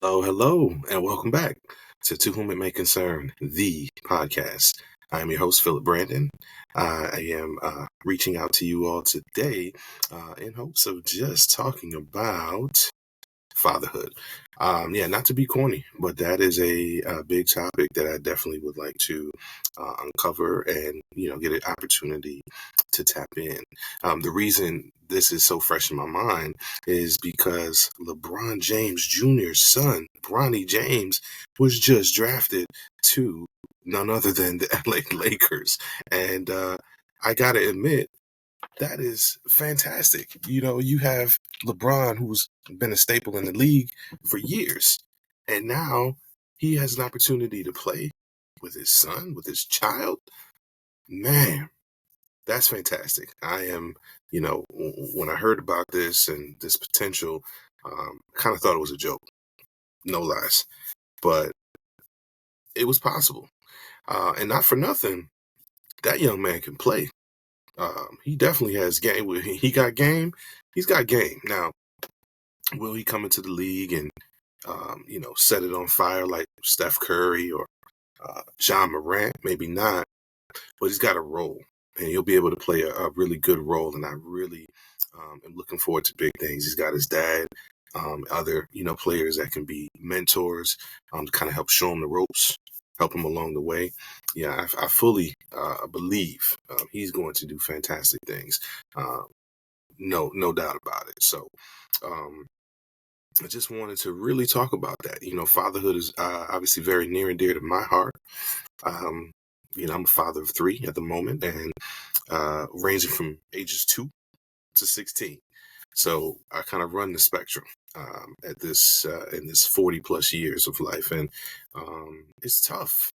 Hello, and welcome back to Whom It May Concern, the podcast. I am your host, Philip Brandon. I am reaching out to you all today in hopes of just talking about fatherhood. Yeah, not to be corny, but that is a big topic that I definitely would like to uncover and get an opportunity to tap in. The reason this is so fresh in my mind is because LeBron James Jr.'s son, Bronny James, was just drafted to none other than the LA Lakers, and I gotta admit that is fantastic. You have LeBron, who's been a staple in the league for years, and now he has an opportunity to play with his son, with his child. Man, that's fantastic. I am, when I heard about this and this potential, kind of thought it was a joke, no lies, but it was possible. And not for nothing, that young man can play. He definitely has game. He got game. He's got game. Now, will he come into the league and set it on fire like Steph Curry or John Morant? Maybe not, but he's got a role, and he'll be able to play a really good role. And I really am looking forward to big things. He's got his dad, other players that can be mentors to kind of help show him the ropes, help him along the way. Yeah, I fully believe he's going to do fantastic things. No doubt about it. So. Um, I just wanted to really talk about that. Fatherhood is obviously very near and dear to my heart. Um, I'm a father of three at the moment, and ranging from ages 2 to 16. So I kind of run the spectrum at this in this 40 plus years of life, and it's tough.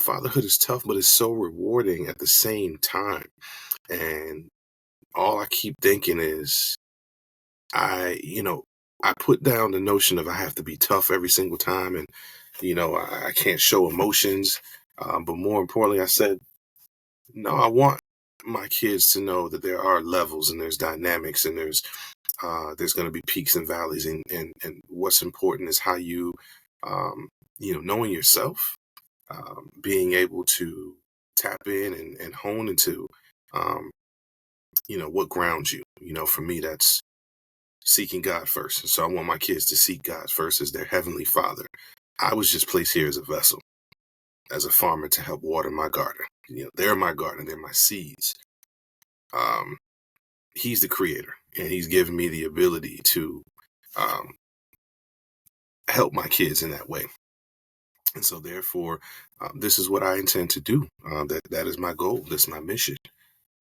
Fatherhood is tough, but it's so rewarding at the same time. And all I keep thinking is, I, you know, I put down the notion of I have to be tough every single time, and I can't show emotions. But more importantly, I said, no, I want my kids to know that there are levels and there's dynamics and there's going to be peaks and valleys, and what's important is how you knowing yourself, being able to tap in and hone into um, what grounds you. For me, that's seeking God first. So I want my kids to seek God first as their heavenly Father. I was just placed here as a vessel, as a farmer to help water my garden. They're my garden, they're my seeds. Um, he's the creator, and he's given me the ability to um, help my kids in that way. And so, therefore, this is what I intend to do. That is my goal. That's my mission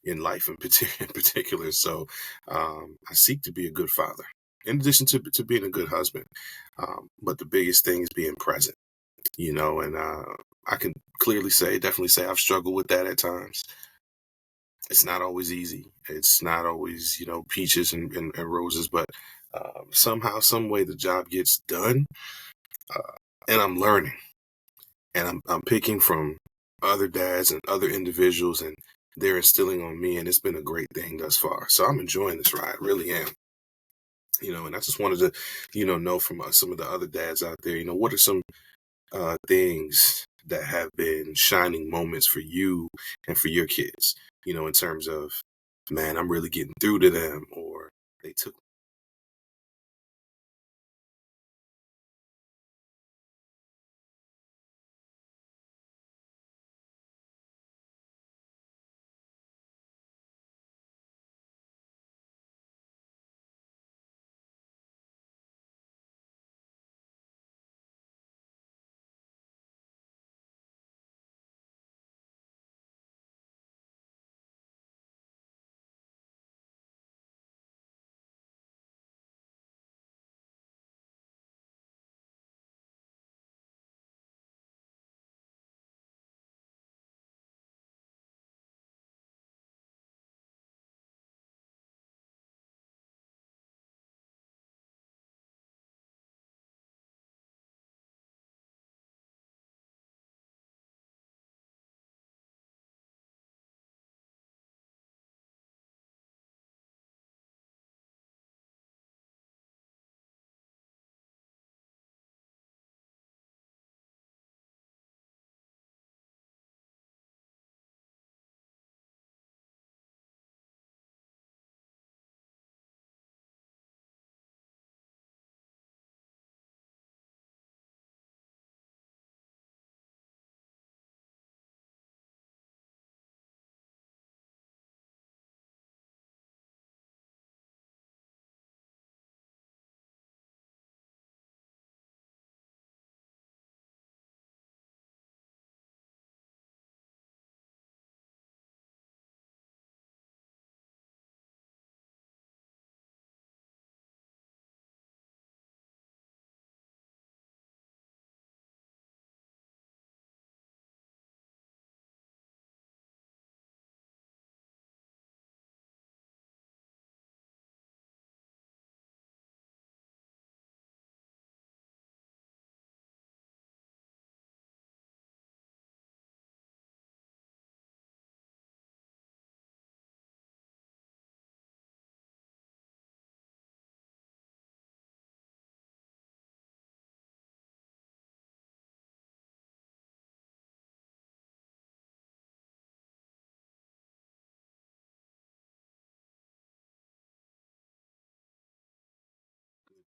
in life, in particular. So, I seek to be a good father, in addition to being a good husband. But the biggest thing is being present. And I can definitely say I've struggled with that at times. It's not always easy. It's not always, peaches and roses, but somehow, some way the job gets done. And I'm learning, and I'm picking from other dads and other individuals, and they're instilling on me, and it's been a great thing thus far. So I'm enjoying this ride, really am. And I just wanted to, know from some of the other dads out there, what are some things that have been shining moments for you and for your kids, in terms of, man, I'm really getting through to them, or they took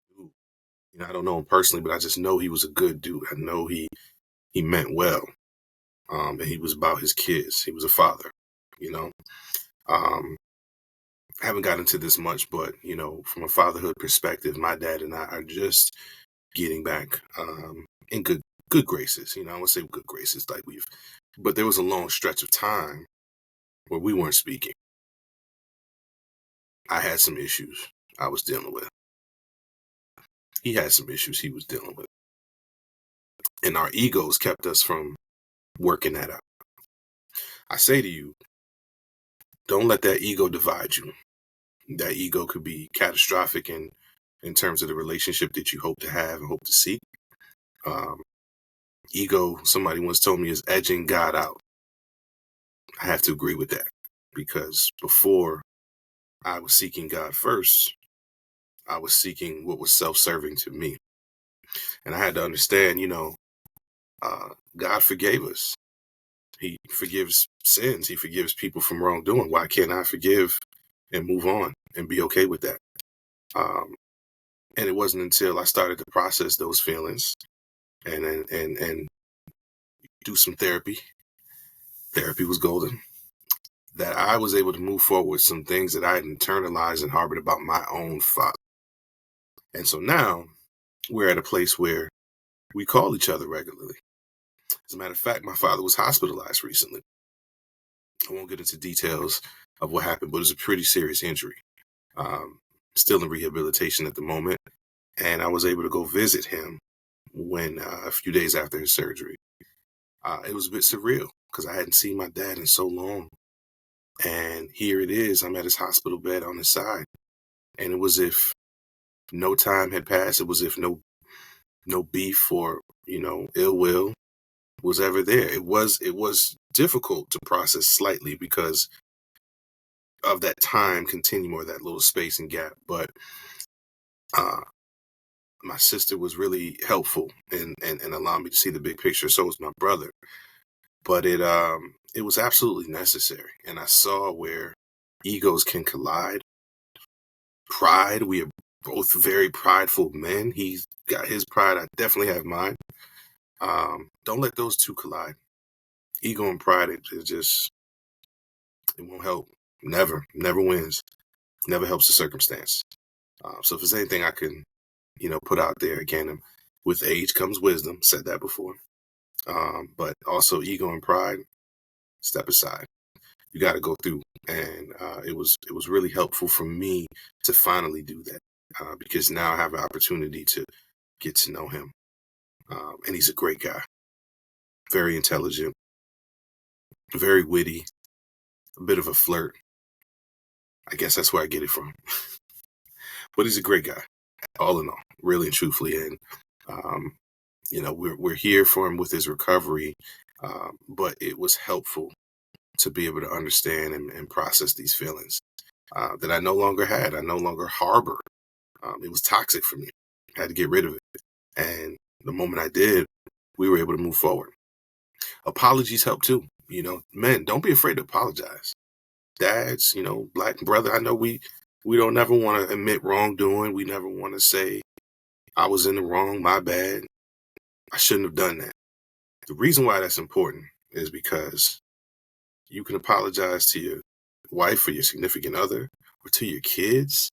Dude. I don't know him personally, but I just know he was a good dude. I know he meant well. And he was about his kids. He was a father, you know. Um, I haven't gotten into this much, but from a fatherhood perspective, my dad and I are just getting back in good graces. I won't say good graces like but there was a long stretch of time where we weren't speaking. I had some issues I was dealing with. He had some issues he was dealing with, and our egos kept us from working that out. I say to you, don't let that ego divide you. That ego could be catastrophic in terms of the relationship that you hope to have and hope to seek. Um, Ego, somebody once told me, is edging God out. I have to agree with that, because before I was seeking God first, I was seeking what was self-serving to me. And I had to understand, God forgave us. He forgives sins. He forgives people from wrongdoing. Why can't I forgive and move on and be okay with that? And it wasn't until I started to process those feelings and do some therapy. Therapy was golden. That I was able to move forward with some things that I had internalized and harbored about my own father. And so now we're at a place where we call each other regularly. As a matter of fact, my father was hospitalized recently. I won't get into details of what happened, but it was a pretty serious injury. Um, Still in rehabilitation at the moment. And I was able to go visit him when a few days after his surgery. It was a bit surreal because I hadn't seen my dad in so long. And here it is, I'm at his hospital bed on his side. And it was as if no time had passed. It was as if no beef or, ill will was ever there. It was difficult to process slightly because of that time continuum or that little space and gap. But my sister was really helpful and allowed me to see the big picture. So was my brother. But it was absolutely necessary. And I saw where egos can collide. Pride, we are both very prideful men. He's got his pride. I definitely have mine. Don't let those two collide. Ego and pride, it won't help. Never wins. Never helps the circumstance. So if there's anything I can, put out there again, with age comes wisdom. Said that before. But also ego and pride, step aside. You got to go through, and it was really helpful for me to finally do that because now I have an opportunity to get to know him, and he's a great guy, very intelligent, very witty, a bit of a flirt. I guess that's where I get it from. But he's a great guy, all in all, really and truthfully. And we're here for him with his recovery, but it was helpful to be able to understand and process these feelings that I no longer had. I no longer harbor. It was toxic for me. I had to get rid of it. And the moment I did, we were able to move forward. Apologies help too. Men, don't be afraid to apologize. Dads, black brother, I know we don't never want to admit wrongdoing. We never want to say, I was in the wrong, my bad. I shouldn't have done that. The reason why that's important is because you can apologize to your wife or your significant other or to your kids.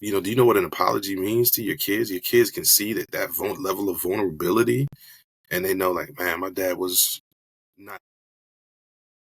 Do you know what an apology means to your kids? Your kids can see that level of vulnerability, and they know, like, man, my dad was not